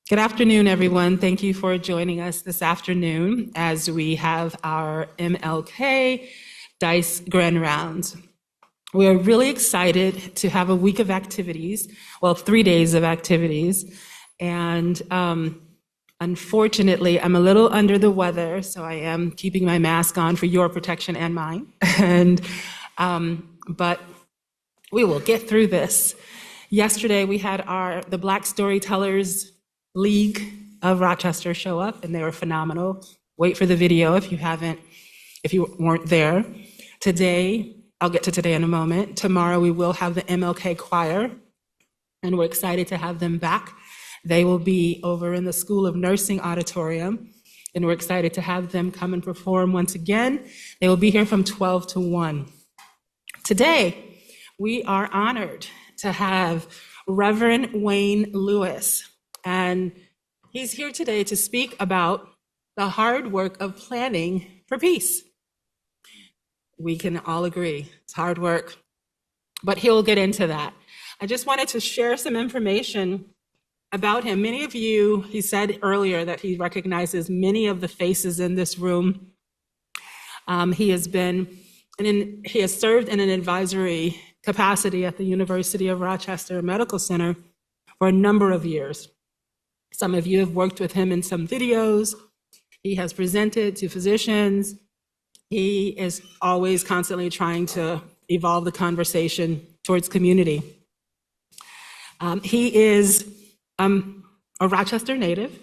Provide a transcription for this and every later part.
Good afternoon, everyone. Thank you for joining us this afternoon as we have our MLK Dice Grand Rounds. We are really excited to have a week of activities, well, 3 days of activities. And unfortunately, I'm a little under the weather, so I am keeping my mask on for your protection and mine. But we will get through this. Yesterday, we had the Black Storytellers League of Rochester show up, and they were phenomenal. Wait for the video if you weren't there. Today, I'll get to today in a moment. Tomorrow, we will have the MLK Choir, and we're excited to have them back. They will be over in the School of Nursing Auditorium, and we're excited to have them come and perform once again. They will be here from 12 to 1. Today, we are honored to have Reverend Wayne Lewis, and he's here today to speak about the hard work of planning for peace. We can all agree it's hard work, but he'll get into that. I just wanted to share some information about him. Many of you, he said earlier that he recognizes many of the faces in this room. He has served in an advisory capacity at the University of Rochester Medical Center for a number of years. Some of you have worked with him in some videos. He has presented to physicians. He is always constantly trying to evolve the conversation towards community. He is a Rochester native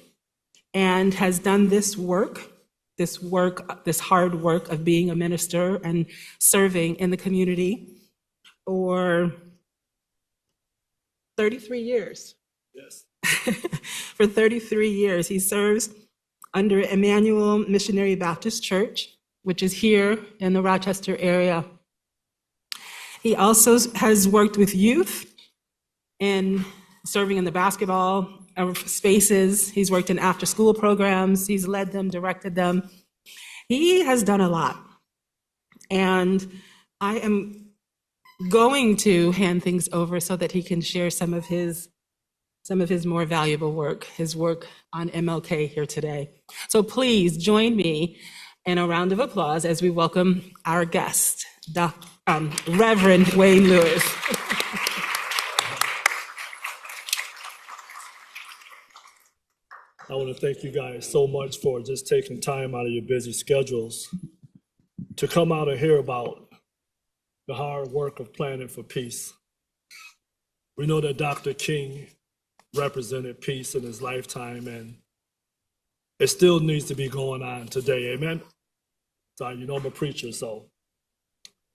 and has done this hard work of being a minister and serving in the community for 33 years. Yes. For 33 years, he serves under Emmanuel Missionary Baptist Church, which is here in the Rochester area. He also has worked with youth in serving in the basketball spaces. He's worked in after-school programs. He's led them, directed them. He has done a lot. And I am going to hand things over so that he can share some of his more valuable work, his work on MLK here today. So please join me in a round of applause as we welcome our guest, Reverend Wayne Lewis. I want to thank you guys so much for just taking time out of your busy schedules to come out and hear about the hard work of planning for peace. We know that Dr. King represented peace in his lifetime, and it still needs to be going on today. Amen. Sorry, you know I'm a preacher, so.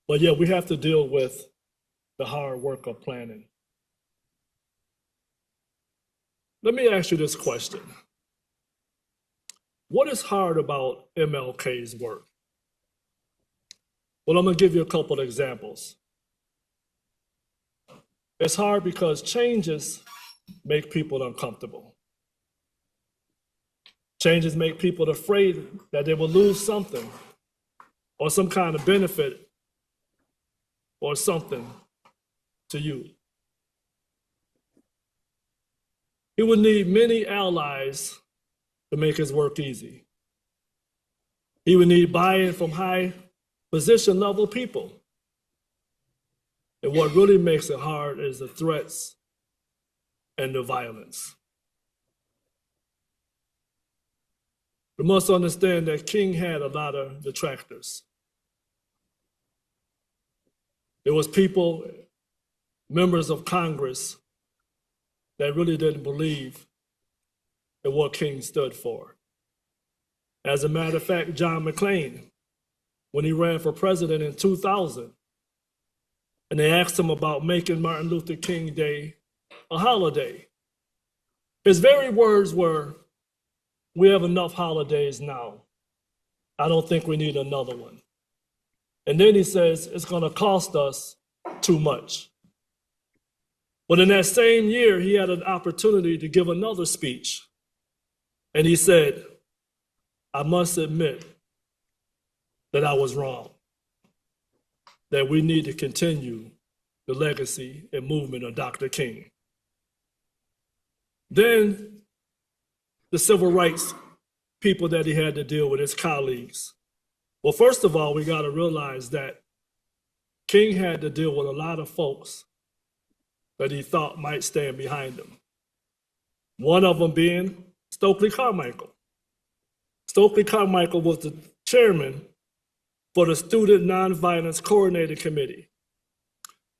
But yeah, we have to deal with the hard work of planning. Let me ask you this question. What is hard about MLK's work? Well, I'm going to give you a couple of examples. It's hard because changes make people uncomfortable. Changes make people afraid that they will lose something or some kind of benefit or something to you. He would need many allies to make his work easy. He would need buy-in from high position level people. And what really makes it hard is the threats and the violence. We must understand that King had a lot of detractors. There was people, members of Congress, that really didn't believe in what King stood for. As a matter of fact, John McClain, when he ran for president in 2000, and they asked him about making Martin Luther King Day a holiday, his very words were, "We have enough holidays now. I don't think we need another one." And then he says, "It's going to cost us too much." But in that same year, he had an opportunity to give another speech. And he said, "I must admit that I was wrong, that we need to continue the legacy and movement of Dr. King." Then the civil rights people that he had to deal with, his colleagues? Well, first of all, we got to realize that King had to deal with a lot of folks that he thought might stand behind him. One of them being Stokely Carmichael. Stokely Carmichael was the chairman for the Student Nonviolence Coordinating Committee.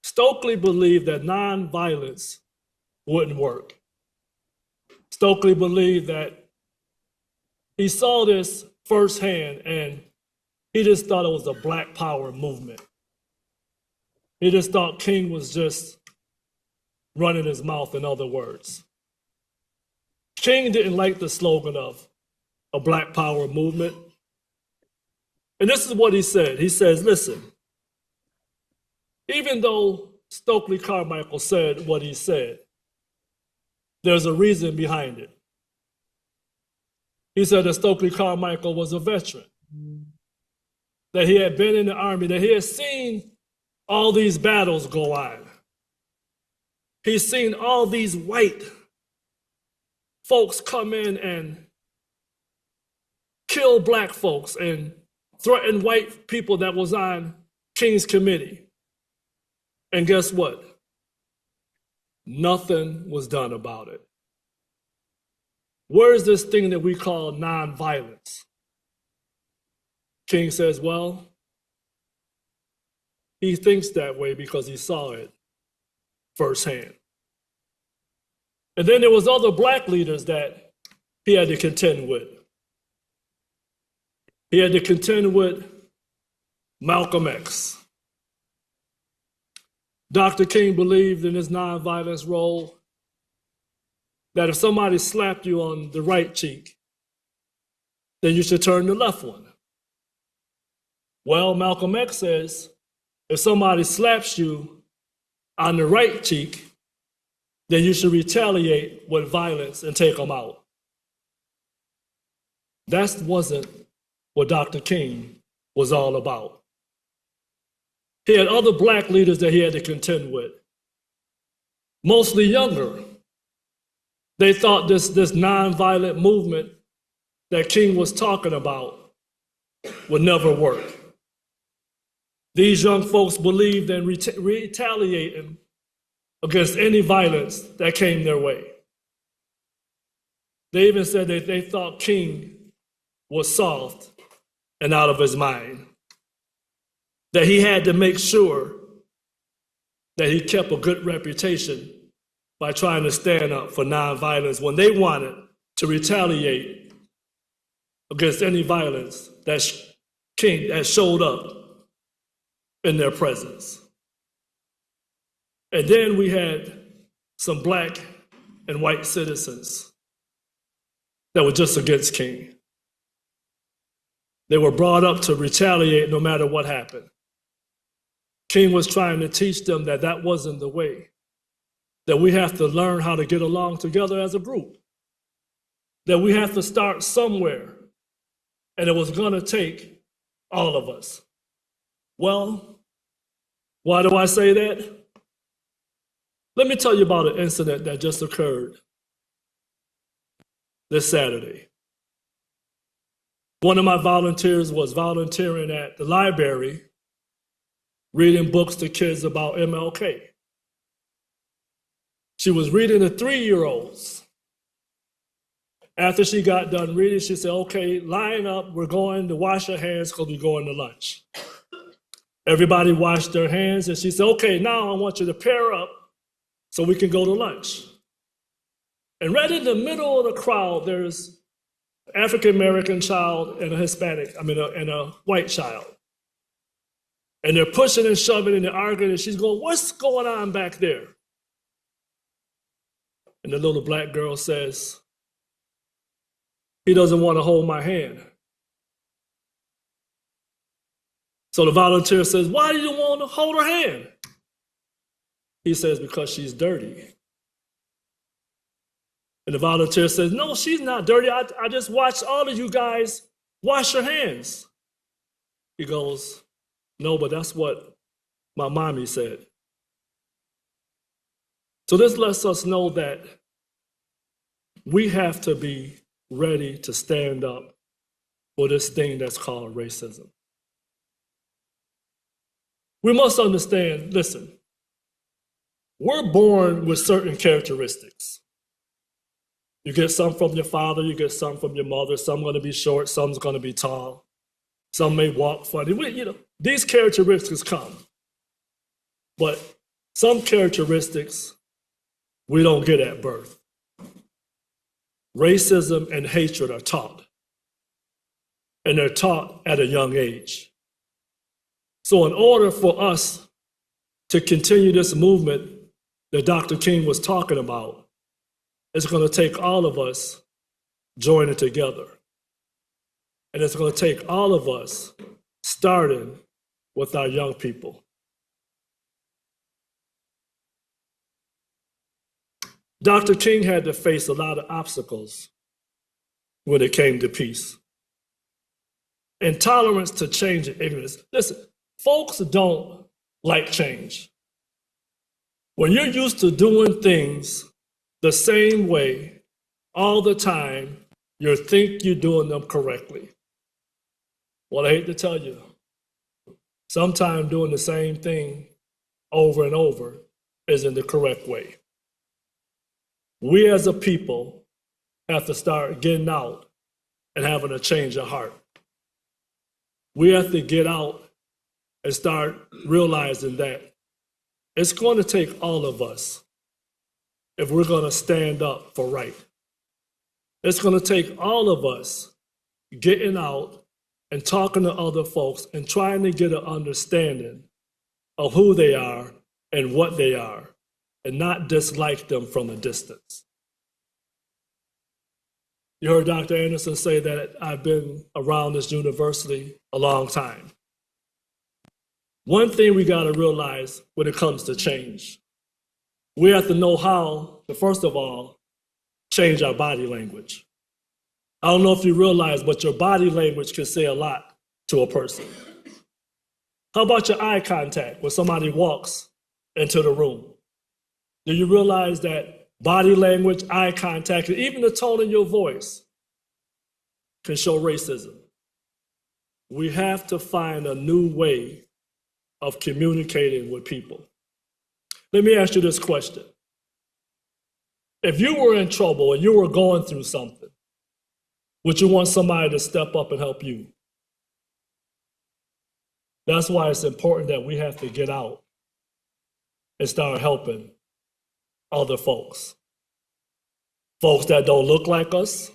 Stokely believed that nonviolence wouldn't work. Stokely believed that he saw this firsthand and he just thought it was a Black Power movement. He just thought King was just running his mouth, in other words. King didn't like the slogan of a Black Power movement. And this is what he said. He says, listen, even though Stokely Carmichael said what he said, there's a reason behind it. He said that Stokely Carmichael was a veteran, that he had been in the Army, that he had seen all these battles go on. He's seen all these white folks come in and kill Black folks and threaten white people that was on King's committee. And guess what? Nothing was done about it. Where is this thing that we call nonviolence? King says, well, he thinks that way because he saw it firsthand. And then there was other Black leaders that he had to contend with. He had to contend with Malcolm X. Dr. King believed in his nonviolence role that if somebody slapped you on the right cheek, then you should turn the left one. Well, Malcolm X says, if somebody slaps you on the right cheek, then you should retaliate with violence and take them out. That wasn't what Dr. King was all about. He had other Black leaders that he had to contend with, mostly younger. They thought this nonviolent movement that King was talking about would never work. These young folks believed in retaliating against any violence that came their way. They even said that they thought King was soft and out of his mind, that he had to make sure that he kept a good reputation by trying to stand up for nonviolence when they wanted to retaliate against any violence that showed up in their presence. And then we had some Black and white citizens that were just against King. They were brought up to retaliate no matter what happened. King was trying to teach them that that wasn't the way, that we have to learn how to get along together as a group, that we have to start somewhere, and it was going to take all of us. Well, why do I say that? Let me tell you about an incident that just occurred this Saturday. One of my volunteers was volunteering at the library, reading books to kids about MLK. She was reading to 3-year-olds. After she got done reading, she said, okay, line up, we're going to wash our hands because we're going to lunch. Everybody washed their hands, and she said, okay, now I want you to pair up so we can go to lunch. And right in the middle of the crowd, there's an African-American child and and a white child. And they're pushing and shoving and they're arguing, and she's going, what's going on back there? And the little Black girl says, he doesn't want to hold my hand. So the volunteer says, why do you want to hold her hand? He says, because she's dirty. And the volunteer says, no, she's not dirty. I just watched all of you guys wash your hands. He goes, no, but that's what my mommy said. So this lets us know that we have to be ready to stand up for this thing that's called racism. We must understand, listen, we're born with certain characteristics. You get some from your father, you get some from your mother, some going to be short, some's going to be tall, some may walk funny. These characteristics come. But some characteristics we don't get at birth. Racism and hatred are taught. And they're taught at a young age. So in order for us to continue this movement that Dr. King was talking about, it's going to take all of us joining together. And it's going to take all of us starting with our young people. Dr. King had to face a lot of obstacles when it came to peace. Intolerance to change and ignorance. Listen, folks don't like change. When you're used to doing things the same way all the time, you think you're doing them correctly. Well, I hate to tell you, sometimes doing the same thing over and over isn't the correct way. We as a people have to start getting out and having a change of heart. We have to get out and start realizing that it's going to take all of us if we're going to stand up for right. It's going to take all of us getting out and talking to other folks and trying to get an understanding of who they are and what they are, and not dislike them from a distance. You heard Dr. Anderson say that I've been around this university a long time. One thing we got to realize when it comes to change, we have to know how to, first of all, change our body language. I don't know if you realize, but your body language can say a lot to a person. How about your eye contact when somebody walks into the room? Do you realize that body language, eye contact, and even the tone of your voice can show racism? We have to find a new way of communicating with people. Let me ask you this question. If you were in trouble and you were going through something, would you want somebody to step up and help you? That's why it's important that we have to get out and start helping other folks. Folks that don't look like us,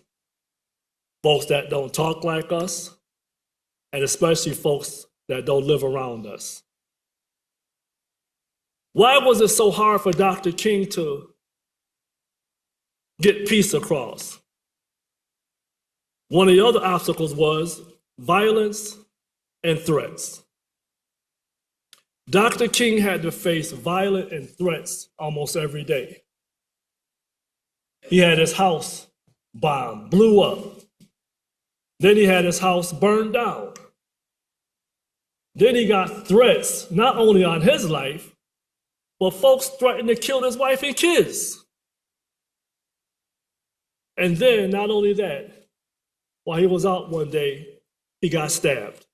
folks that don't talk like us, and especially folks that don't live around us. Why was it so hard for Dr. King to get peace across? One of the other obstacles was violence and threats. Dr. King had to face violence and threats almost every day. He had his house bombed, blew up. Then he had his house burned down. Then he got threats, not only on his life, but folks threatened to kill his wife and kids. And then, not only that, while he was out one day, he got stabbed.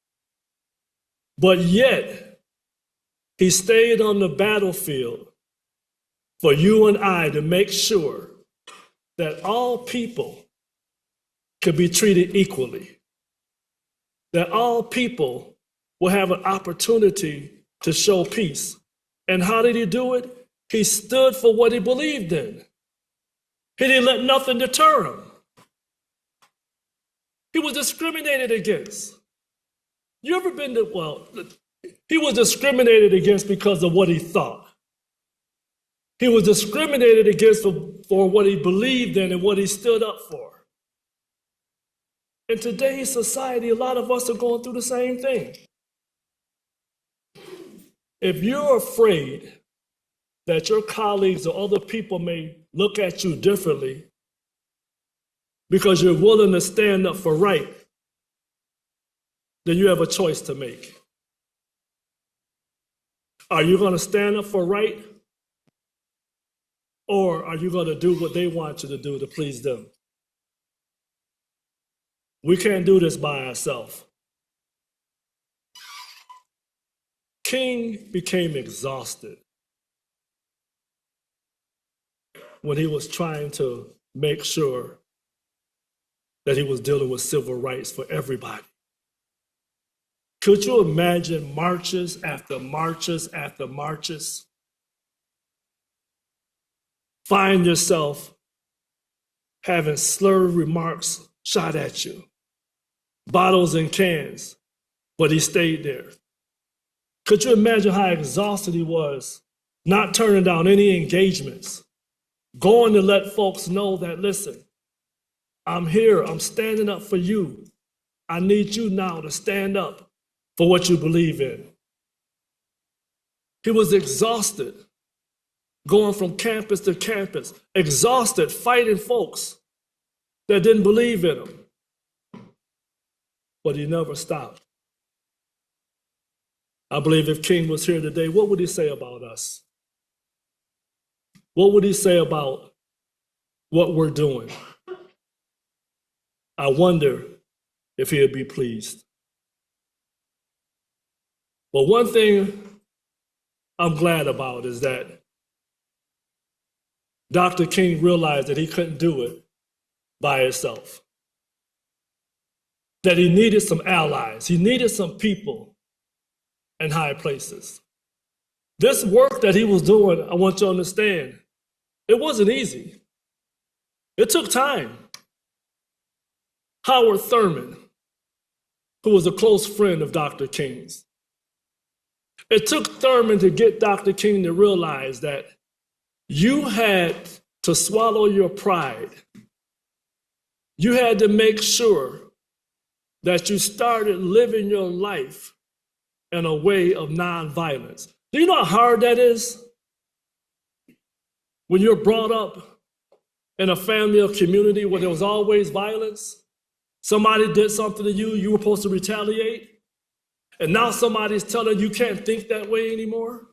But yet, he stayed on the battlefield for you and I to make sure that all people could be treated equally, that all people will have an opportunity to show peace. And how did he do it? He stood for what he believed in. He didn't let nothing deter him. He was discriminated against. You ever been to, well, he was discriminated against because of what he thought. He was discriminated against for what he believed in and what he stood up for. In today's society, a lot of us are going through the same thing. If you're afraid that your colleagues or other people may look at you differently because you're willing to stand up for right, then you have a choice to make. Are you going to stand up for right? Or are you going to do what they want you to do to please them? We can't do this by ourselves. King became exhausted when he was trying to make sure that he was dealing with civil rights for everybody. Could you imagine marches after marches after marches? Find yourself having slurred remarks shot at you, bottles and cans, but he stayed there. Could you imagine how exhausted he was, not turning down any engagements, going to let folks know that, listen, I'm here, I'm standing up for you. I need you now to stand up for what you believe in. He was exhausted, going from campus to campus, exhausted, fighting folks that didn't believe in him. But he never stopped. I believe if King was here today, what would he say about us? What would he say about what we're doing? I wonder if he'd be pleased. But one thing I'm glad about is that Dr. King realized that he couldn't do it by himself, that he needed some allies, he needed some people in high places. This work that he was doing, I want you to understand, it wasn't easy. It took time. Howard Thurman, who was a close friend of Dr. King's, it took Thurman to get Dr. King to realize that you had to swallow your pride. You had to make sure that you started living your life in a way of nonviolence. Do you know how hard that is? When you're brought up in a family or community where there was always violence, somebody did something to you, you were supposed to retaliate, and now somebody's telling you can't think that way anymore.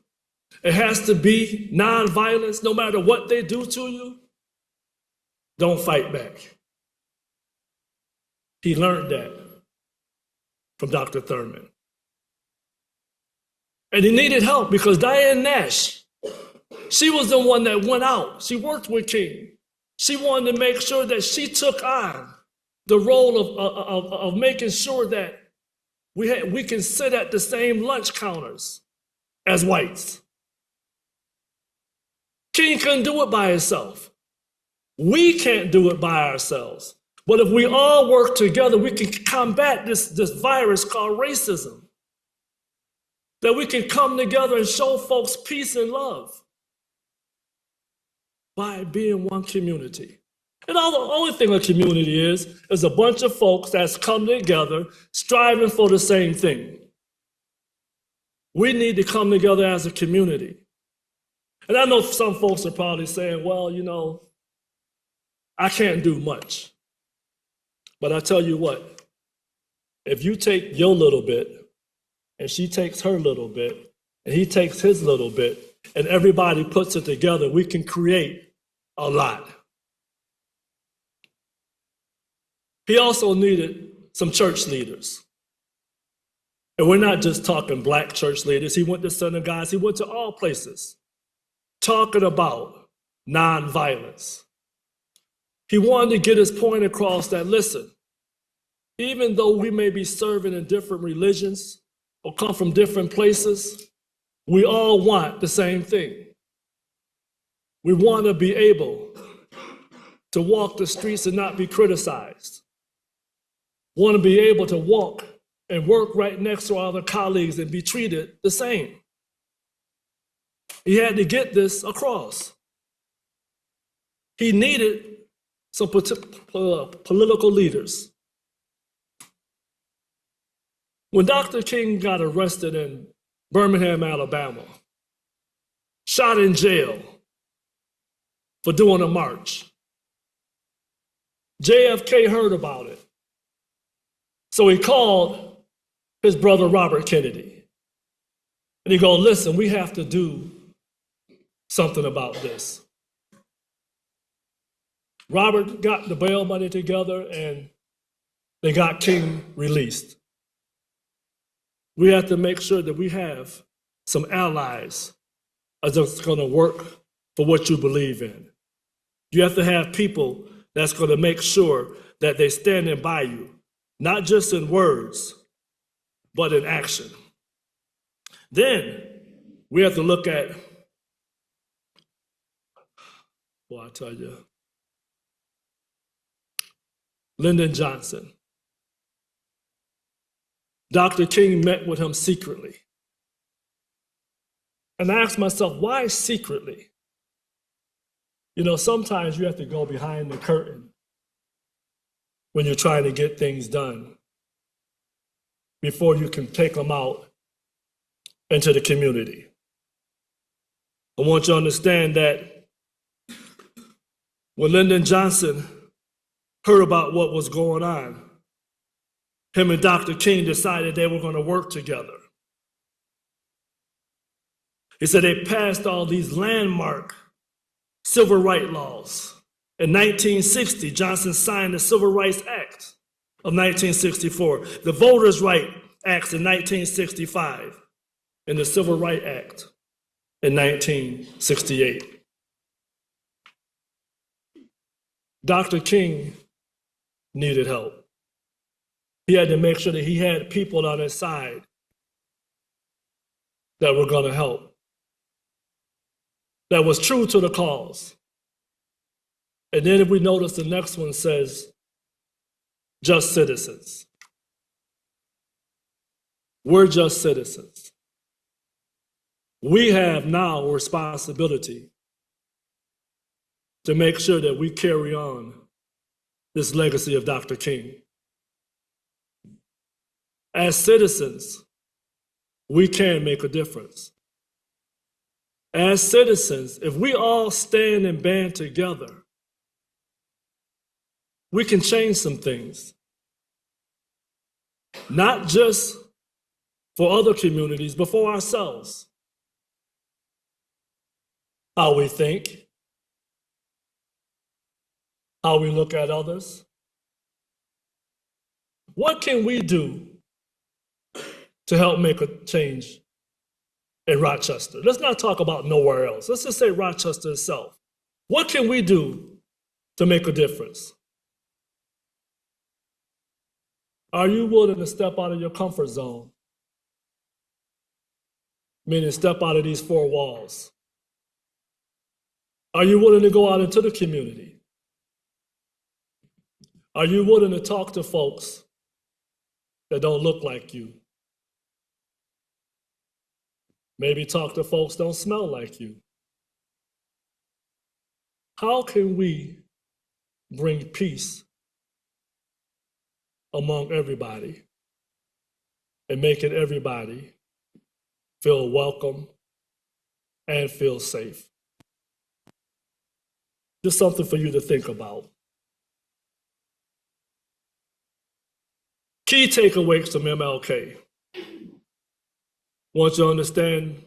It has to be nonviolence no matter what they do to you. Don't fight back. He learned that from Dr. Thurman. And he needed help because Diane Nash, she was the one that went out. She worked with King. She wanted to make sure that she took on the role of making sure that we can sit at the same lunch counters as whites. King couldn't do it by himself. We can't do it by ourselves. But if we all work together, we can combat this virus called racism. That we can come together and show folks peace and love by being one community. And all the only thing a community is a bunch of folks that's come together striving for the same thing. We need to come together as a community. And I know some folks are probably saying, well, you know, I can't do much. But I tell you what, if you take your little bit, and she takes her little bit, and he takes his little bit, and everybody puts it together, we can create a lot. He also needed some church leaders. And we're not just talking black church leaders. He went to synagogues, he went to all places, talking about nonviolence. He wanted to get his point across that, listen, even though we may be serving in different religions or come from different places, we all want the same thing. We want to be able to walk the streets and not be criticized. Want to be able to walk and work right next to our other colleagues and be treated the same. He had to get this across. He needed some political leaders. When Dr. King got arrested in Birmingham, Alabama, shot in jail for doing a march, JFK heard about it. So he called his brother Robert Kennedy. And he goes, listen, we have to do something about this. Robert got the bail money together, and they got King released. We have to make sure that we have some allies that's going to work for what you believe in. You have to have people that's going to make sure that they're standing by you, not just in words, but in action. Then we have to look at, well, I tell you, Lyndon Johnson. Dr. King met with him secretly. And I asked myself, why secretly? You know, sometimes you have to go behind the curtain when you're trying to get things done before you can take them out into the community. I want you to understand that when Lyndon Johnson heard about what was going on, him and Dr. King decided they were going to work together. He said they passed all these landmark civil rights laws. In 1960, Johnson signed the Civil Rights Act of 1964, the Voters' Rights Act in 1965, and the Civil Rights Act in 1968. Dr. King needed help. He had to make sure that he had people on his side that were going to help, that was true to the cause. And then if we notice, the next one says, just citizens. We're just citizens. We have now a responsibility to make sure that we carry on this legacy of Dr. King. As citizens, we can make a difference. As citizens, if we all stand and band together, we can change some things. Not just for other communities, but for ourselves. How we think, how we look at others. What can we do to help make a change in Rochester? Let's not talk about nowhere else. Let's just say Rochester itself. What can we do to make a difference? Are you willing to step out of your comfort zone? Meaning step out of these four walls. Are you willing to go out into the community? Are you willing to talk to folks that don't look like you? Maybe talk to folks that don't smell like you. How can we bring peace among everybody and making everybody feel welcome and feel safe? Just something for you to think about. Key takeaways from MLK. Want you to understand,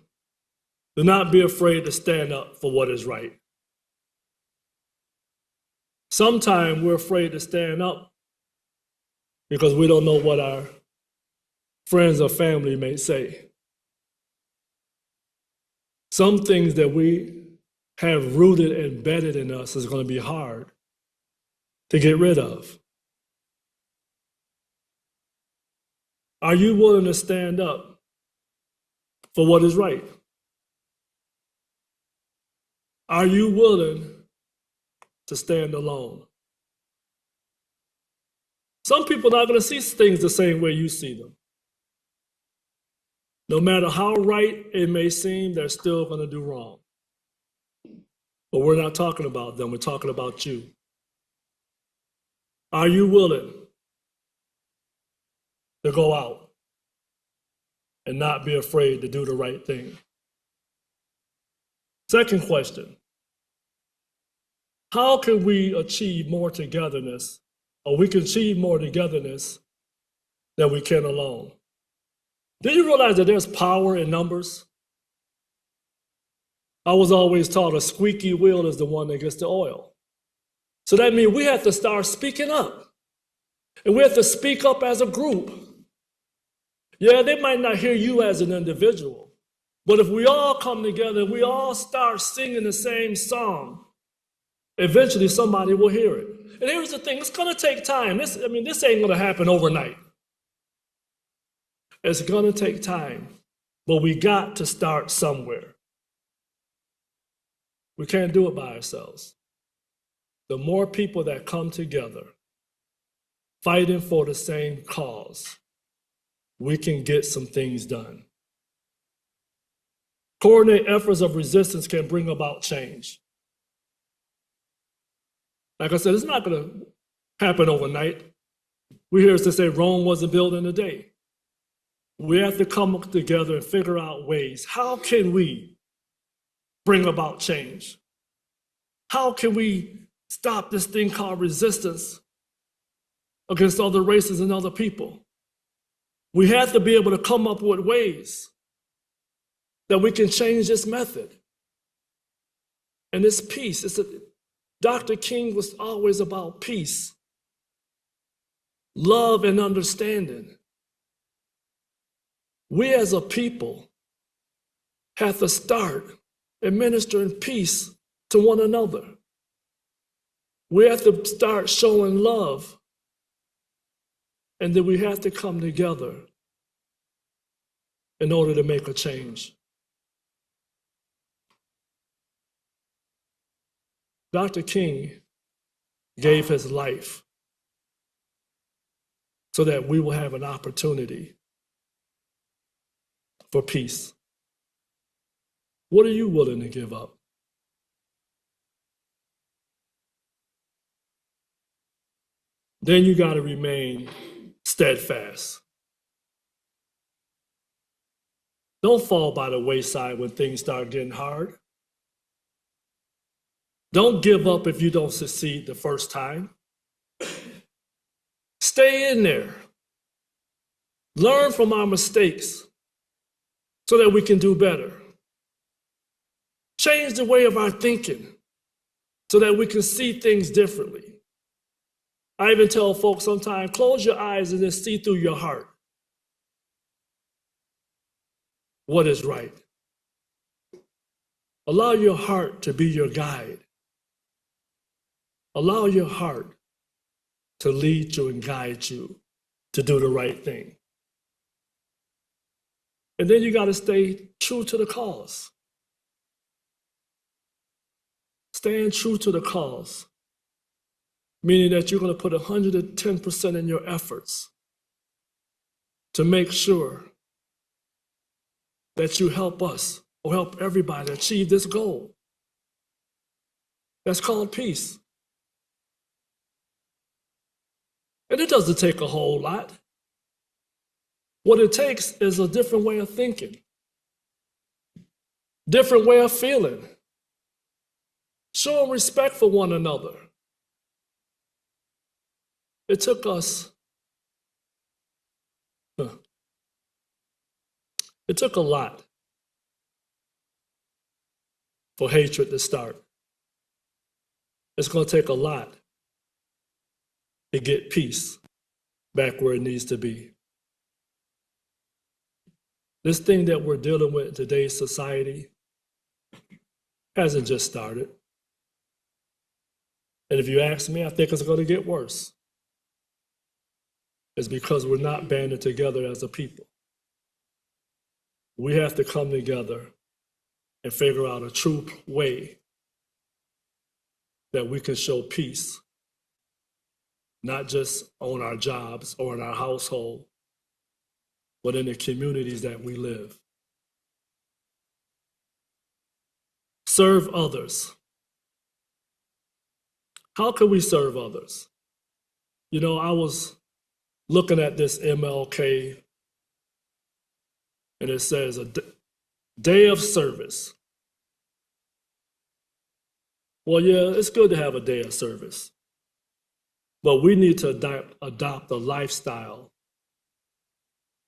do not be afraid to stand up for what is right. Sometimes we're afraid to stand up because we don't know what our friends or family may say. Some things that we have rooted and embedded in us is going to be hard to get rid of. Are you willing to stand up for what is right? Are you willing to stand alone? Some people are not going to see things the same way you see them. No matter how right it may seem, they're still going to do wrong. But we're not talking about them, we're talking about you. Are you willing to go out and not be afraid to do the right thing? Second question, how can we achieve more togetherness, or we can achieve more togetherness than we can alone? Do you realize that there's power in numbers? I was always taught a squeaky wheel is the one that gets the oil. So that means we have to start speaking up. And we have to speak up as a group. Yeah, they might not hear you as an individual, but if we all come together and we all start singing the same song, eventually somebody will hear it. And here's the thing, it's gonna take time. This ain't gonna happen overnight. It's gonna take time, but we got to start somewhere. We can't do it by ourselves. The more people that come together, fighting for the same cause, we can get some things done. Coordinated efforts of resistance can bring about change. Like I said, it's not going to happen overnight. We hear us to say Rome wasn't built in a day. We have to come together and figure out ways. How can we bring about change? How can we stop this thing called resistance against other races and other people? We have to be able to come up with ways that we can change this method. And this peace, Dr. King was always about peace, love, and understanding. We as a people have to start administering peace to one another. We have to start showing love, and then we have to come together in order to make a change. Dr. King gave his life so that we will have an opportunity for peace. What are you willing to give up? Then you got to remain steadfast. Don't fall by the wayside when things start getting hard. Don't give up if you don't succeed the first time. Stay in there. Learn from our mistakes so that we can do better. Change the way of our thinking so that we can see things differently. I even tell folks sometimes, close your eyes and just see through your heart what is right. Allow your heart to be your guide. Allow your heart to lead you and guide you to do the right thing. And then you got to stay true to the cause. Staying true to the cause, meaning that you're going to put 110% in your efforts to make sure that you help us or help everybody achieve this goal. That's called peace. And it doesn't take a whole lot. What it takes is a different way of thinking, different way of feeling, showing respect for one another. It took us, it took a lot for hatred to start. It's going to take a lot to get peace back where it needs to be. This thing that we're dealing with in today's society hasn't just started. And if you ask me, I think it's going to get worse. It's because we're not banded together as a people. We have to come together and figure out a true way that we can show peace, not just on our jobs or in our household, but in the communities that we live. Serve others. How can we serve others? You know, I was looking at this MLK, and it says a day of service. Well, yeah, it's good to have a day of service, but we need to adopt a lifestyle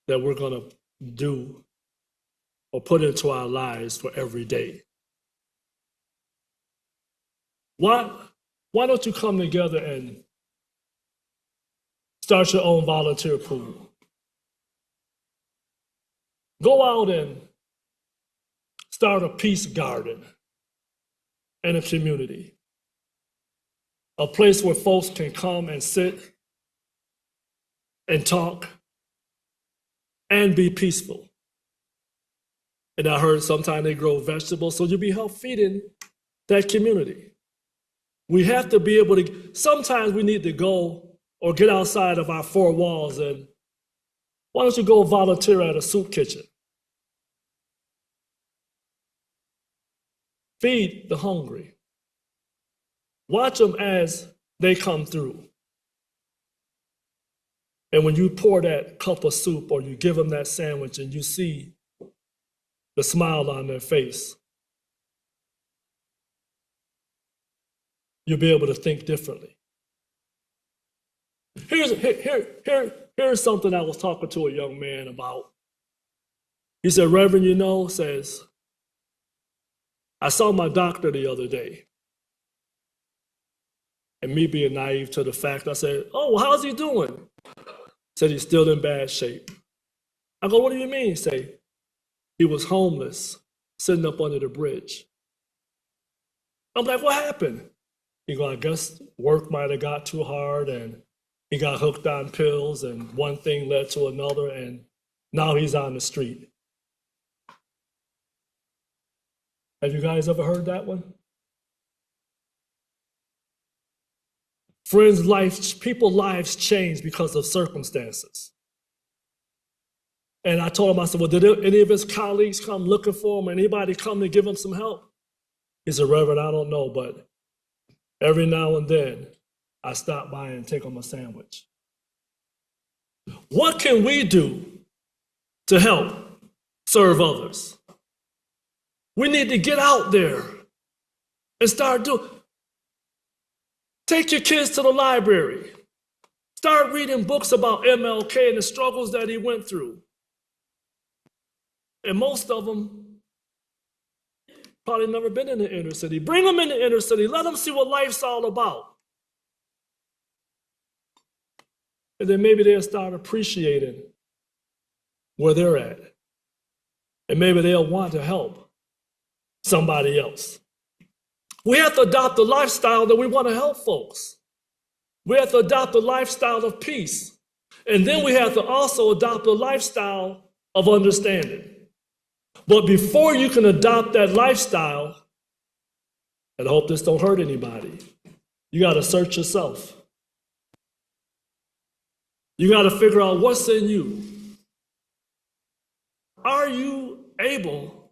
that we're going to do or put into our lives for every day. Why don't you come together and Start your own volunteer pool. Go out and start a peace garden in a community. A place where folks can come and sit and talk and be peaceful. And I heard sometimes they grow vegetables, so you'll be help feeding that community. We have to be able to, sometimes we need to go or get outside of our four walls, and why don't you go volunteer at a soup kitchen? Feed the hungry. Watch them as they come through. And when you pour that cup of soup or you give them that sandwich and you see the smile on their face, you'll be able to think differently. Here's something I was talking to a young man about. He said, Reverend, says, I saw my doctor the other day. And me being naive to the fact, I said, oh, well, how's he doing? Said he's still in bad shape. I go, what do you mean? He say, he was homeless, sitting up under the bridge. I'm like, what happened? He go, I guess work might have got too hard and he got hooked on pills and one thing led to another and now he's on the street. Have you guys ever heard that one? Friends' people's lives change because of circumstances. And I told him, I said, well, did any of his colleagues come looking for him? Anybody come to give him some help? He said, Reverend, I don't know, but every now and then I stop by and take him a sandwich. What can we do to help serve others? We need to get out there and start doing. Take your kids to the library. Start reading books about MLK and the struggles that he went through. And most of them probably never been in the inner city. Bring them in the inner city. Let them see what life's all about. And then maybe they'll start appreciating where they're at. And maybe they'll want to help somebody else. We have to adopt a lifestyle that we want to help folks. We have to adopt a lifestyle of peace. And then we have to also adopt a lifestyle of understanding. But before you can adopt that lifestyle, and I hope this don't hurt anybody, you got to search yourself. You got to figure out what's in you. Are you able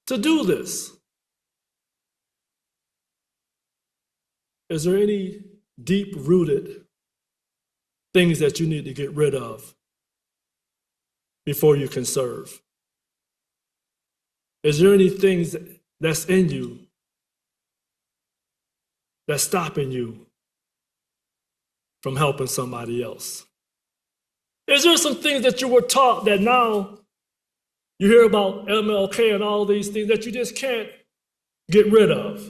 to do this? Is there any deep-rooted things that you need to get rid of before you can serve? Is there any things that's in you that's stopping you from helping somebody else? Is there some things that you were taught that now you hear about MLK and all these things that you just can't get rid of?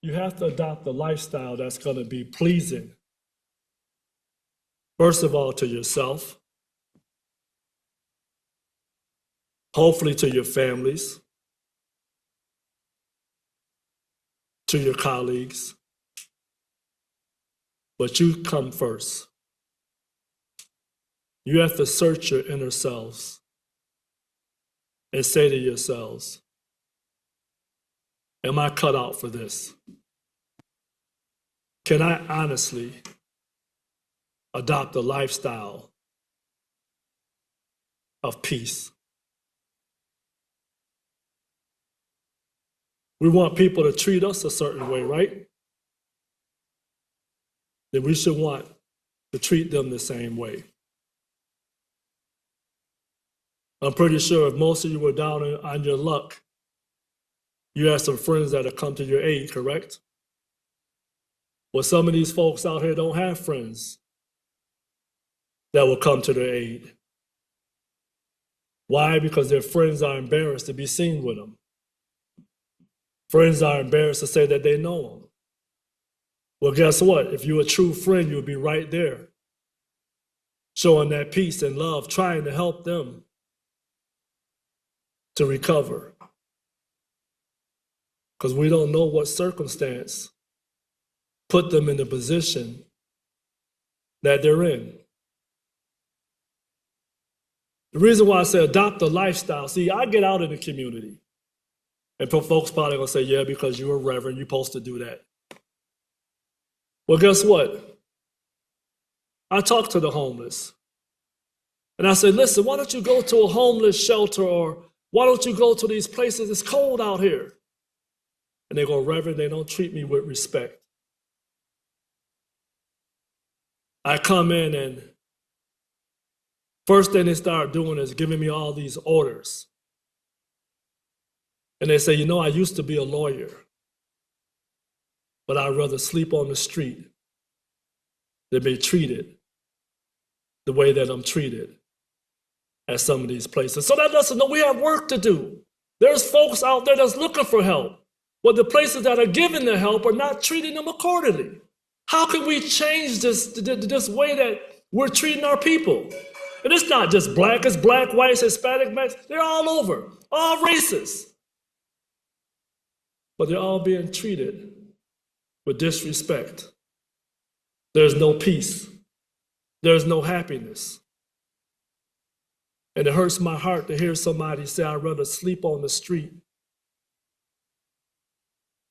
You have to adopt a lifestyle that's going to be pleasing, first of all, to yourself, hopefully to your families, to your colleagues, but you come first. You have to search your inner selves and say to yourselves, am I cut out for this? Can I honestly adopt a lifestyle of peace? We want people to treat us a certain way, right? Then we should want to treat them the same way. I'm pretty sure if most of you were down on your luck, you have some friends that have come to your aid, correct? Well, some of these folks out here don't have friends that will come to their aid. Why? Because their friends are embarrassed to be seen with them. Friends are embarrassed to say that they know them. Well, guess what? If you're a true friend, you'll be right there, showing that peace and love, trying to help them to recover. Because we don't know what circumstance put them in the position that they're in. The reason why I say adopt a lifestyle, see, I get out in the community. And folks probably gonna say, yeah, because you're a reverend, you're supposed to do that. Well, guess what? I talk to the homeless. And I say, listen, why don't you go to a homeless shelter, or why don't you go to these places? It's cold out here. And they go, Reverend, they don't treat me with respect. I come in, and first thing they start doing is giving me all these orders. And they say, you know, I used to be a lawyer, but I'd rather sleep on the street than be treated the way that I'm treated at some of these places. So that lets us know we have work to do. There's folks out there that's looking for help, but the places that are giving the help are not treating them accordingly. How can we change this way that we're treating our people? And it's not just black, it's black, whites, Hispanic, Mexicans, they're all over, all races. But they're all being treated with disrespect. There's no peace. There's no happiness. And it hurts my heart to hear somebody say, I'd rather sleep on the street.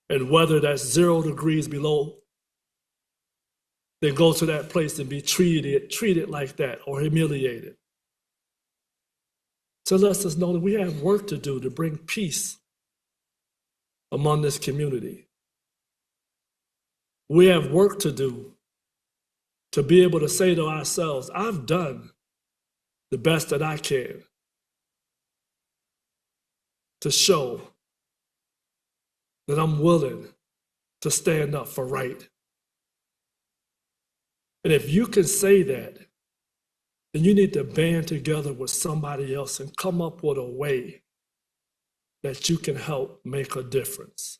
And whether that's 0 degrees below, they go to that place and be treated like that or humiliated. So let us know that we have work to do to bring peace among this community. We have work to do to be able to say to ourselves, I've done the best that I can to show that I'm willing to stand up for right. And if you can say that, then you need to band together with somebody else and come up with a way that you can help make a difference.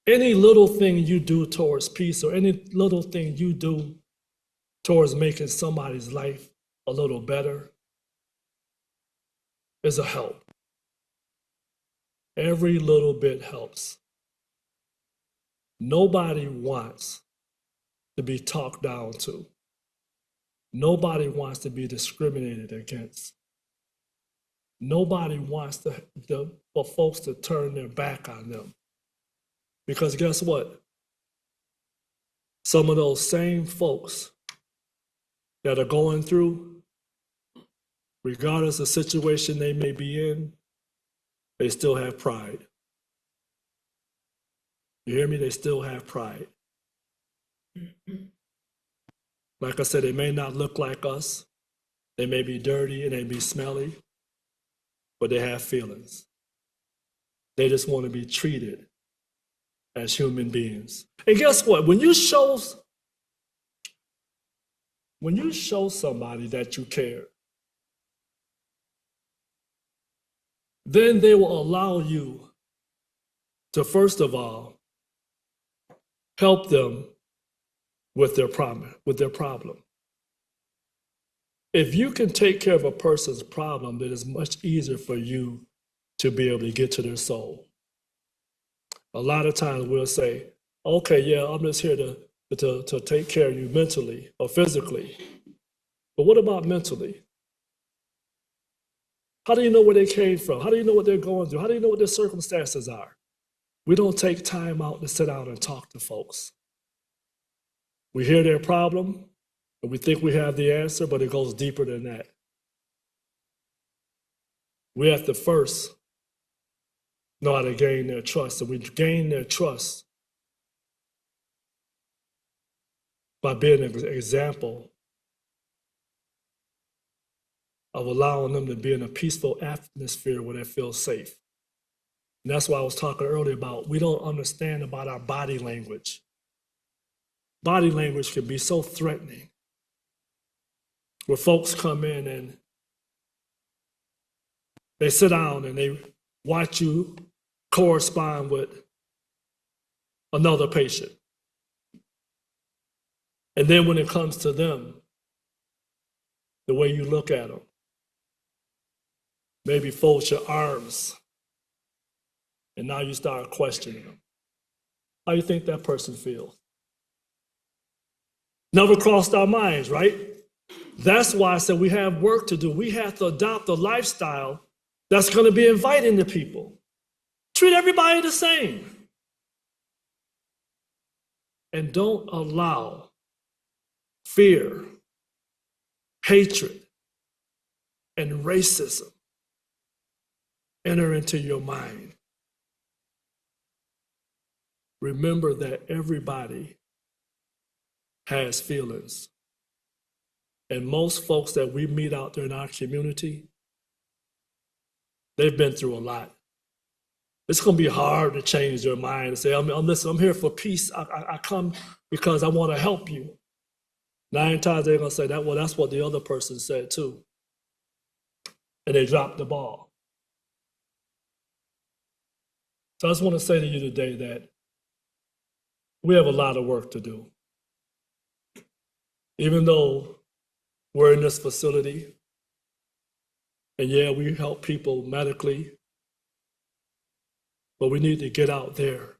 Any little thing you do towards peace, or any little thing you do towards making somebody's life a little better, is a help. Every little bit helps. Nobody wants to be talked down to. Nobody wants to be discriminated against. Nobody wants for folks to turn their back on them. Because guess what? Some of those same folks that are going through, regardless of the situation they may be in, they still have pride. You hear me? They still have pride. Like I said, they may not look like us. They may be dirty and they may be smelly, but they have feelings. They just want to be treated as human beings. And guess what? When you show somebody that you care, then they will allow you to, first of all, help them with their problem. If you can take care of a person's problem, then it's much easier for you to be able to get to their soul. A lot of times we'll say, okay, yeah, I'm just here to take care of you mentally or physically. But what about mentally? How do you know where they came from? How do you know what they're going through? How do you know what their circumstances are? We don't take time out to sit down and talk to folks. We hear their problem, and we think we have the answer, but it goes deeper than that. We have to first know how to gain their trust, and we gain their trust by being an example of allowing them to be in a peaceful atmosphere where they feel safe. And that's why I was talking earlier about we don't understand about our body language. Body language can be so threatening. Where folks come in and they sit down and they watch you correspond with another patient. And then when it comes to them, the way you look at them, maybe fold your arms, and now you start questioning them. How do you think that person feels? Never crossed our minds, right? That's why I said we have work to do. We have to adopt a lifestyle that's going to be inviting to people. Treat everybody the same. And don't allow fear, hatred, and racism enter into your mind. Remember that everybody has feelings. And most folks that we meet out there in our community, they've been through a lot. It's going to be hard to change their mind and say, I'm here for peace. I come because I want to help you. 9 times they're going to say that, well, that's what the other person said too. And they dropped the ball. So I just want to say to you today that we have a lot of work to do. Even though we're in this facility, and yeah, we help people medically, but we need to get out there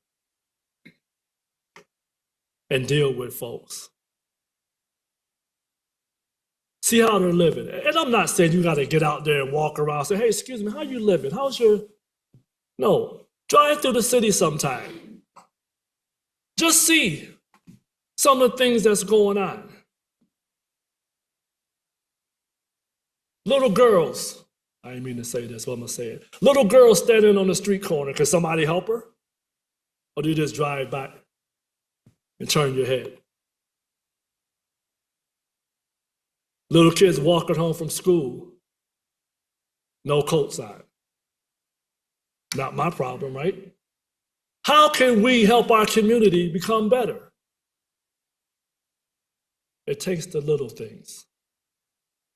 and deal with folks. See how they're living. And I'm not saying you got to get out there and walk around and say, hey, excuse me, how you living? How's your... No, drive through the city sometime. Just see some of the things that's going on. Little girls, I didn't mean to say this, but I'm going to say it. Little girls standing on the street corner, can somebody help her? Or do you just drive by and turn your head? Little kids walking home from school, no coats on. Not my problem, right? How can we help our community become better? It takes the little things.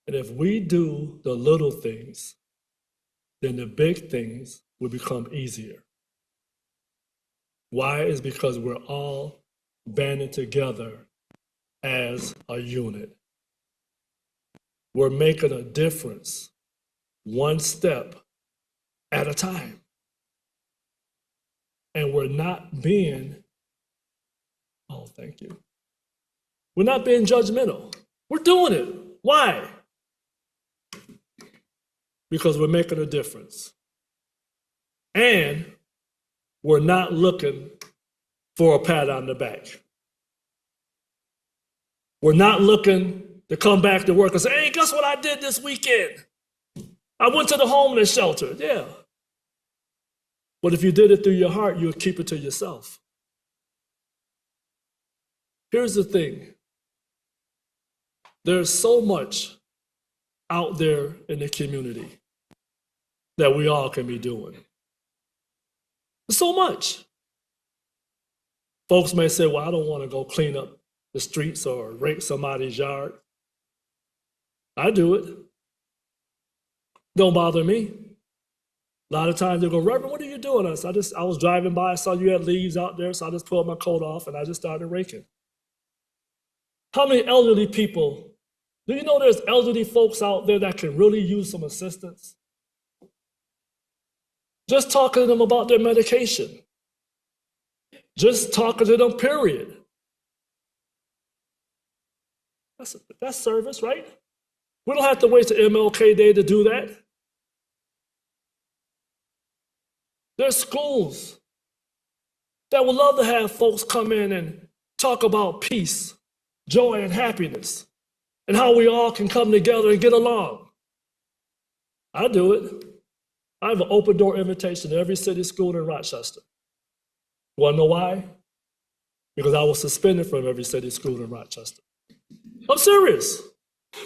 And if we do the little things, then the big things will become easier. Why? Is because we're all banded together as a unit. We're making a difference one step at a time. And we're not being, oh, thank you. We're not being judgmental. We're doing it. Why? Because we're making a difference. And we're not looking for a pat on the back. We're not looking to come back to work and say, hey, guess what I did this weekend? I went to the homeless shelter. Yeah. But if you did it through your heart, you would keep it to yourself. Here's the thing. There's so much out there in the community that we all can be doing. There's so much. Folks may say, well, I don't want to go clean up the streets or rake somebody's yard. I do it. Don't bother me. A lot of times they go, Reverend, what are you doing? I was driving by, I saw you had leaves out there, so I just pulled my coat off and I just started raking. How many elderly people, do you know there's elderly folks out there that can really use some assistance? Just talking to them about their medication. Just talking to them, period. That's service, right? We don't have to wait till MLK Day to do that. There's schools that would love to have folks come in and talk about peace, joy, and happiness, and how we all can come together and get along. I do it. I have an open door invitation to every city school in Rochester. You want to know why? Because I was suspended from every city school in Rochester. I'm serious.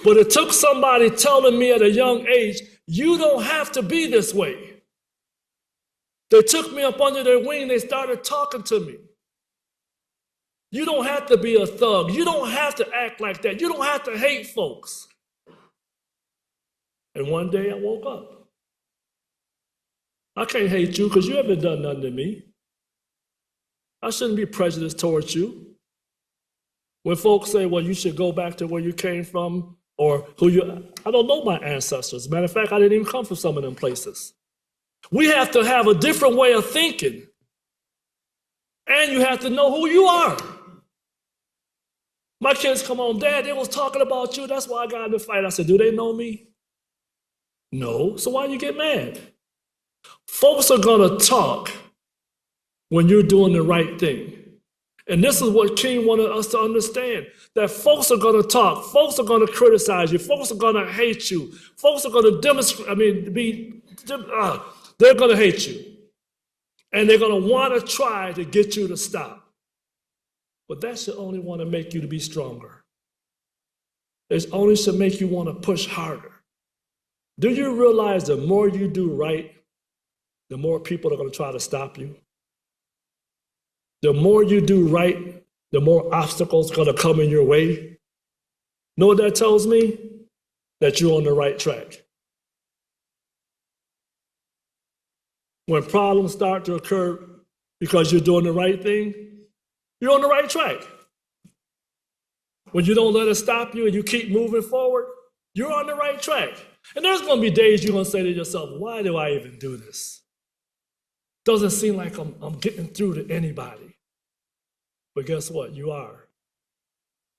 But it took somebody telling me at a young age, you don't have to be this way. They took me up under their wing. They started talking to me. You don't have to be a thug. You don't have to act like that. You don't have to hate folks. And one day I woke up. I can't hate you because you haven't done nothing to me. I shouldn't be prejudiced towards you. When folks say, well, you should go back to where you came from or I don't know my ancestors. Matter of fact, I didn't even come from some of them places. We have to have a different way of thinking. And you have to know who you are. My kids come on, Dad, they was talking about you. That's why I got in the fight. I said, do they know me? No. So why you get mad? Folks are going to talk when you're doing the right thing. And this is what King wanted us to understand, that folks are going to talk. Folks are going to criticize you. Folks are going to hate you. Folks are going to they're going to hate you. And they're going to want to try to get you to stop. But that should only want to make you to be stronger. It only should make you want to push harder. Do you realize the more you do right, the more people are going to try to stop you? The more you do right, the more obstacles are going to come in your way. Know what that tells me? That you're on the right track. When problems start to occur because you're doing the right thing, you're on the right track. When you don't let it stop you and you keep moving forward, you're on the right track. And there's going to be days you're going to say to yourself, why do I even do this? Doesn't seem like I'm getting through to anybody. But guess what? You are.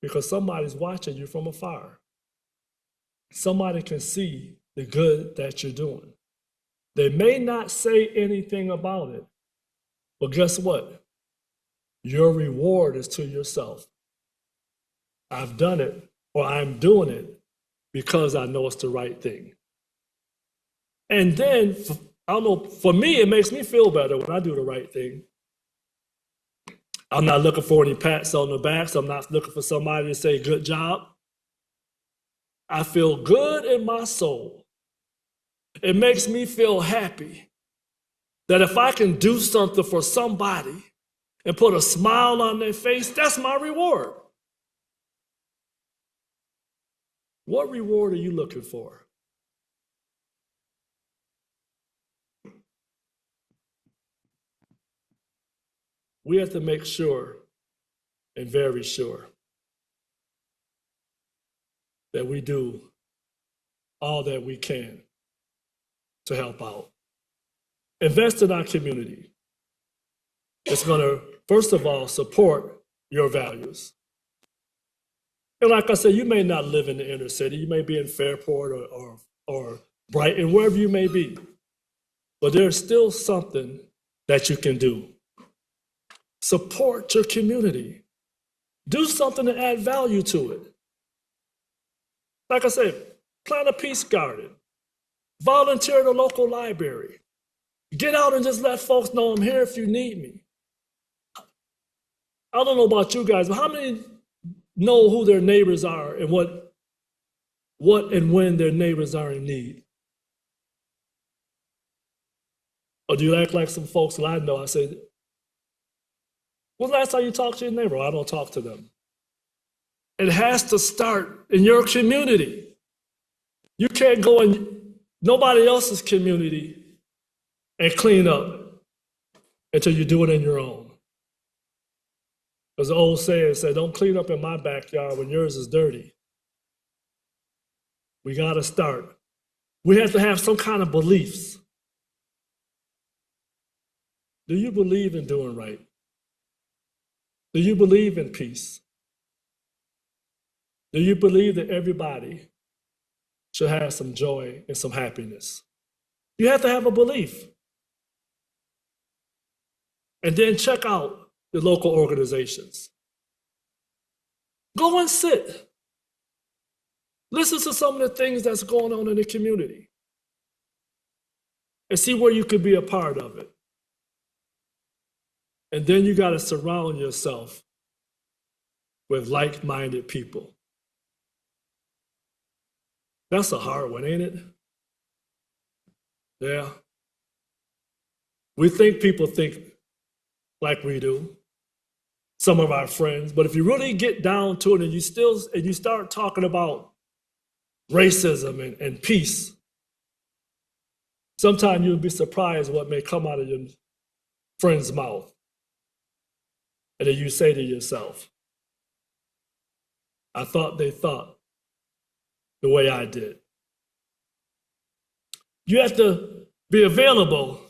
Because somebody's watching you from afar. Somebody can see the good that you're doing. They may not say anything about it, but guess what? Your reward is to yourself. I've done it, or I'm doing it because I know it's the right thing. And then, I don't know, for me, it makes me feel better when I do the right thing. I'm not looking for any pats on the back, so I'm not looking for somebody to say, good job. I feel good in my soul. It makes me feel happy that if I can do something for somebody and put a smile on their face, that's my reward. What reward are you looking for? We have to make sure and very sure that we do all that we can to help out. Invest in our community. It's going to, first of all, support your values. And like I said, you may not live in the inner city. You may be in Fairport or Brighton, wherever you may be. But there's still something that you can do. Support your community. Do something to add value to it. Like I said, plant a peace garden. Volunteer at a local library. Get out and just let folks know I'm here if you need me. I don't know about you guys, but how many know who their neighbors are and what and when their neighbors are in need? Or do you act like some folks that I know? I say, when's the last time you talked to your neighbor? I don't talk to them. It has to start in your community. You can't go in nobody else's community and clean up until you do it in your own. As the old saying said, don't clean up in my backyard when yours is dirty. We got to start. We have to have some kind of beliefs. Do you believe in doing right? Do you believe in peace? Do you believe that everybody should have some joy and some happiness? You have to have a belief. And then check out the local organizations. Go and sit. Listen to some of the things that's going on in the community and see where you could be a part of it. And then you got to surround yourself with like-minded people. That's a hard one, ain't it? Yeah. We think people think like we do, some of our friends, but if you really get down to it and you start talking about racism and peace, sometimes you'll be surprised what may come out of your friend's mouth. And then you say to yourself, I thought they thought the way I did. You have to be available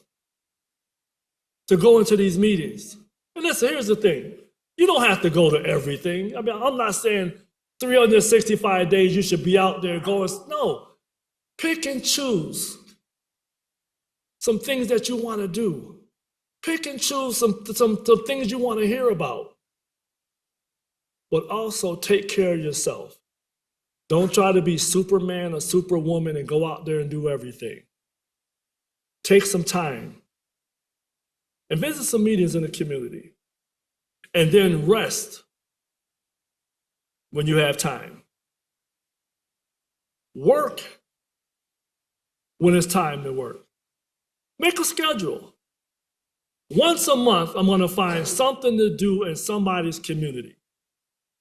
to go into these meetings. And listen, here's the thing. You don't have to go to everything. I mean, I'm not saying 365 days you should be out there going. No, pick and choose some things that you want to do. Pick and choose some things you want to hear about. But also take care of yourself. Don't try to be Superman or Superwoman and go out there and do everything. Take some time and visit some meetings in the community. And then rest when you have time. Work when it's time to work. Make a schedule. Once a month, I'm going to find something to do in somebody's community.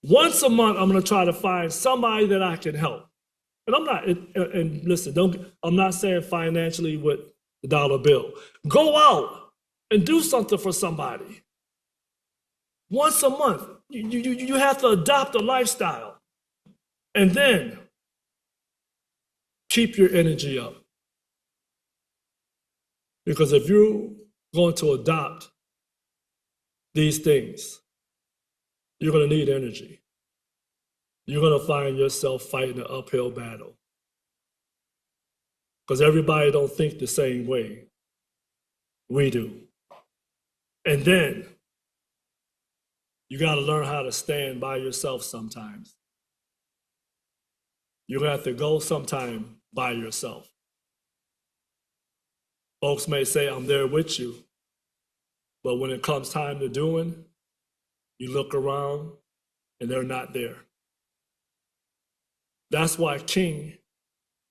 Once a month, I'm going to try to find somebody that I can help. And I'm not, and listen, I'm not saying financially with the dollar bill. Go out and do something for somebody. Once a month, you have to adopt a lifestyle. And then keep your energy up. Because if you're going to adopt these things, you're going to need energy. You're going to find yourself fighting an uphill battle. Because everybody don't think the same way we do. And then you got to learn how to stand by yourself sometimes. You're going to have to go sometime by yourself. Folks may say, I'm there with you. But when it comes time to doing, you look around and they're not there. That's why King,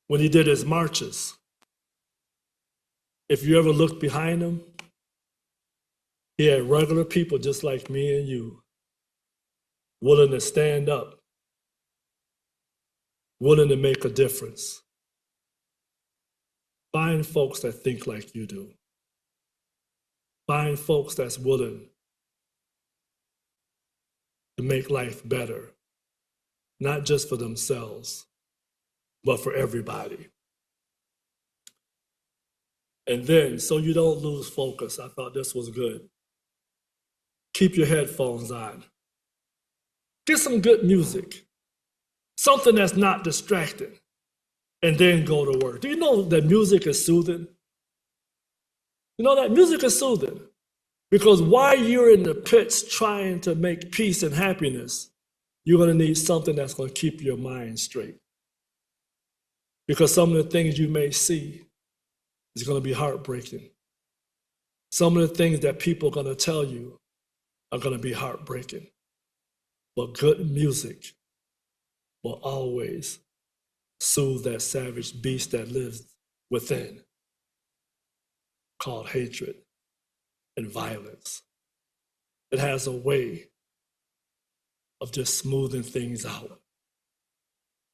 when he did his marches, if you ever looked behind him, he had regular people just like me and you, willing to stand up, willing to make a difference. Find folks that think like you do. Find folks that's willing to make life better, not just for themselves, but for everybody. And then, so you don't lose focus, I thought this was good. Keep your headphones on. Get some good music, something that's not distracting, and then go to work. Do you know that music is soothing? You know that music is soothing. Because while you're in the pits trying to make peace and happiness, you're going to need something that's going to keep your mind straight. Because some of the things you may see is going to be heartbreaking. Some of the things that people are going to tell you are going to be heartbreaking. But good music will always soothe that savage beast that lives within, called hatred and violence. It has a way of just smoothing things out.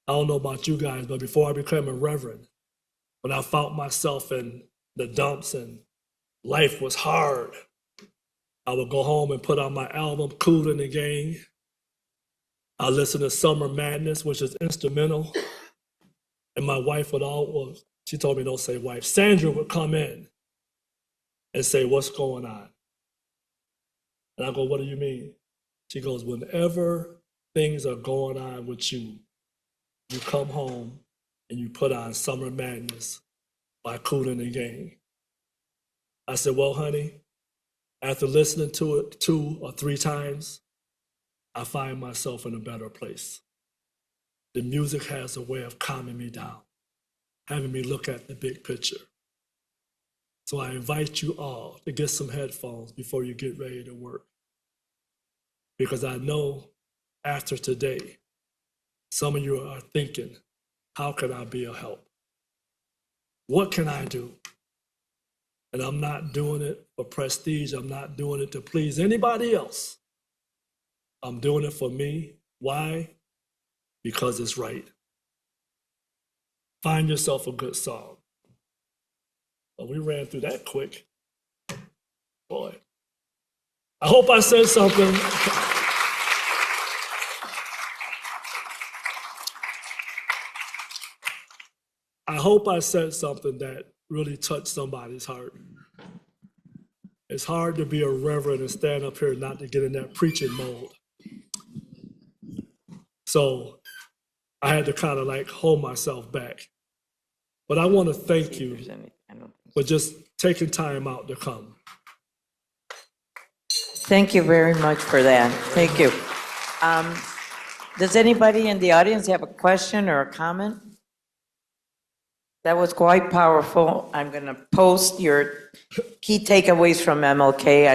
I don't know about you guys, but before I became a reverend, when I found myself in the dumps and life was hard, I would go home and put on my album, Kool and the Gang. I listened to Summer Madness, which is instrumental. And my wife would always, she told me don't say wife, Sandra would come in and say, what's going on? And I go, what do you mean? She goes, whenever things are going on with you, you come home and you put on Summer Madness by Kool and the Gang. I said, well, honey, after listening to it 2 or 3 times, I find myself in a better place. The music has a way of calming me down, having me look at the big picture. So I invite you all to get some headphones before you get ready to work. Because I know after today, some of you are thinking, how can I be a help? What can I do? And I'm not doing it for prestige. I'm not doing it to please anybody else. I'm doing it for me. Why? Because it's right. Find yourself a good song. Well, we ran through that quick. Boy. I hope I said something. I hope I said something that really touched somebody's heart. It's hard to be a reverend and stand up here and not to get in that preaching mode. So I had to kind of like hold myself back. But I want to thank you for just taking time out to come. Thank you very much for that. Thank you. Does anybody in the audience have a question or a comment? That was quite powerful. I'm going to post your key takeaways from MLK.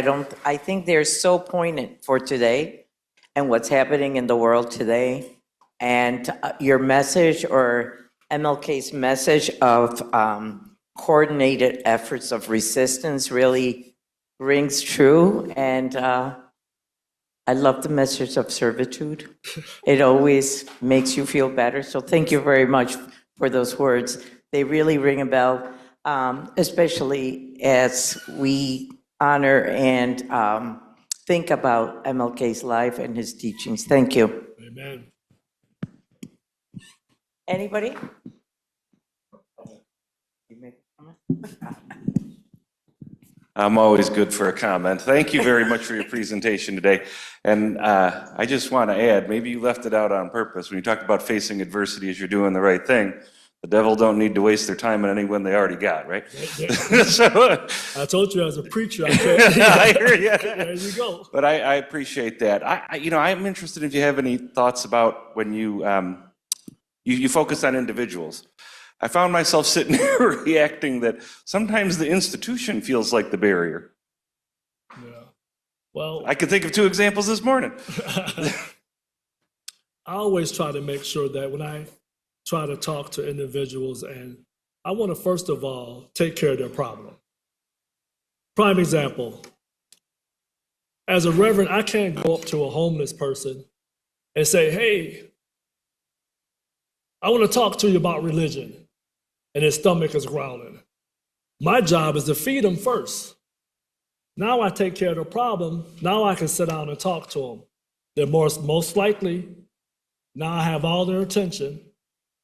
I think they're so poignant for today and what's happening in the world today. And your message, or MLK's message of coordinated efforts of resistance, really rings true. And I love the message of servitude. It always makes you feel better. So thank you very much for those words. They really ring a bell, especially as we honor and think about MLK's life and his teachings. Thank you. Amen. Anybody? I'm always good for a comment. Thank you very much for your presentation today. And I just want to add, maybe you left it out on purpose. When you talked about facing adversity as you're doing the right thing, the devil don't need to waste their time on anyone they already got, right? So, I told you as a preacher, I can't. I hear you. There you go. But I appreciate that. I'm interested if you have any thoughts about when you focus on individuals. I found myself sitting here reacting that sometimes the institution feels like the barrier. Yeah. Well, I could think of 2 examples this morning. I always try to make sure that when I try to talk to individuals, and I want to first of all take care of their problem. Prime example, as a reverend, I can't go up to a homeless person and say, hey, I want to talk to you about religion, and his stomach is growling. My job is to feed him first. Now I take care of the problem. Now I can sit down and talk to them. They're most likely, now I have all their attention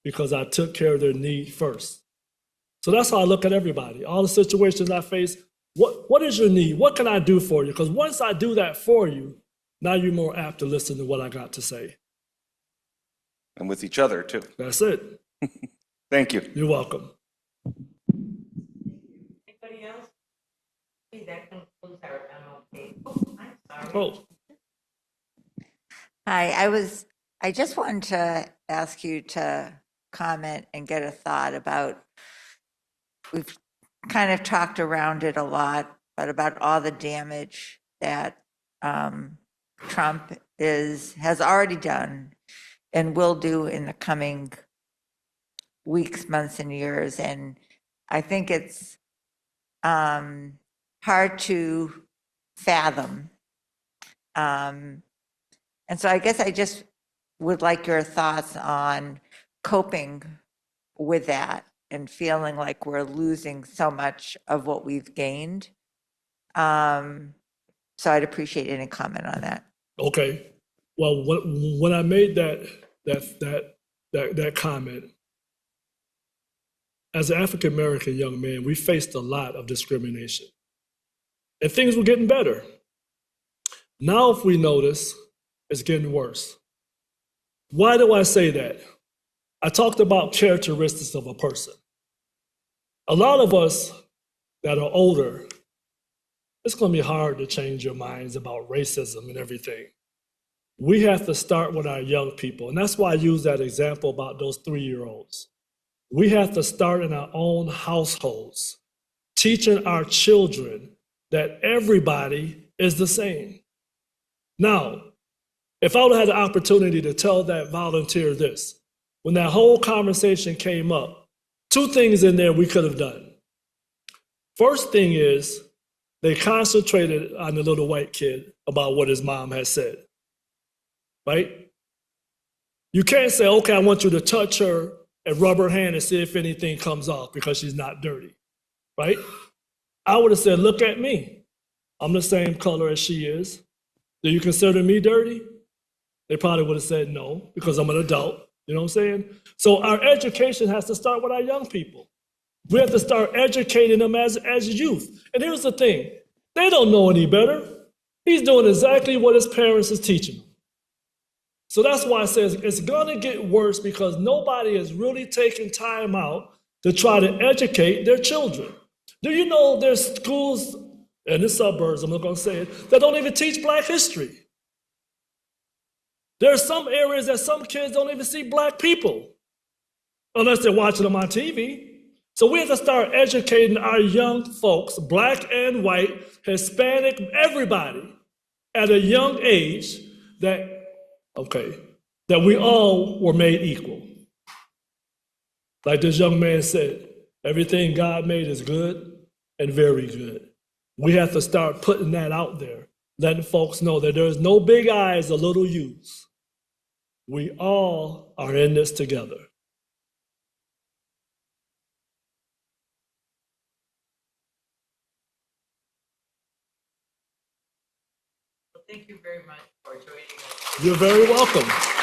because I took care of their need first. So that's how I look at everybody. All the situations I face, what is your need? What can I do for you? Because once I do that for you, now you're more apt to listen to what I got to say. And with each other, too. That's it. Thank you. You're welcome. Anybody else? That concludes our MLK. Oh, I'm sorry. Oh, Hi, I just wanted to ask you to comment and get a thought about, we've kind of talked around it a lot, but about all the damage that Trump has already done and will do in the coming weeks, months, and years. And I think it's hard to fathom. And so I guess I just would like your thoughts on coping with that and feeling like we're losing so much of what we've gained. So I'd appreciate any comment on that. okay. Well, when I made that comment, as an African American young man, we faced a lot of discrimination, and things were getting better. Now, if we notice, it's getting worse. Why do I say that? I talked about characteristics of a person. A lot of us that are older, it's going to be hard to change your minds about racism and everything. We have to start with our young people. And that's why I use that example about those 3-year-olds. We have to start in our own households, teaching our children that everybody is the same. Now, if I would have had the opportunity to tell that volunteer this, when that whole conversation came up, 2 things in there we could have done. First thing is, they concentrated on the little white kid about what his mom had said, right? You can't say, okay, I want you to touch her and rub her hand and see if anything comes off because she's not dirty, right? I would have said, look at me. I'm the same color as she is. Do you consider me dirty? They probably would have said no, because I'm an adult. You know what I'm saying? So our education has to start with our young people. We have to start educating them as youth. And here's the thing. They don't know any better. He's doing exactly what his parents is teaching him. So that's why I say it's going to get worse, because nobody is really taking time out to try to educate their children. Do you know there's schools in the suburbs, I'm not going to say it, that don't even teach Black history? There are some areas that some kids don't even see Black people unless they're watching them on TV. So we have to start educating our young folks, Black and white, Hispanic, everybody, at a young age that we all were made equal. Like this young man said, everything God made is good and very good. We have to start putting that out there, letting folks know that there's no big I's or little U's. We all are in this together. Thank you very much for joining us. You're very welcome.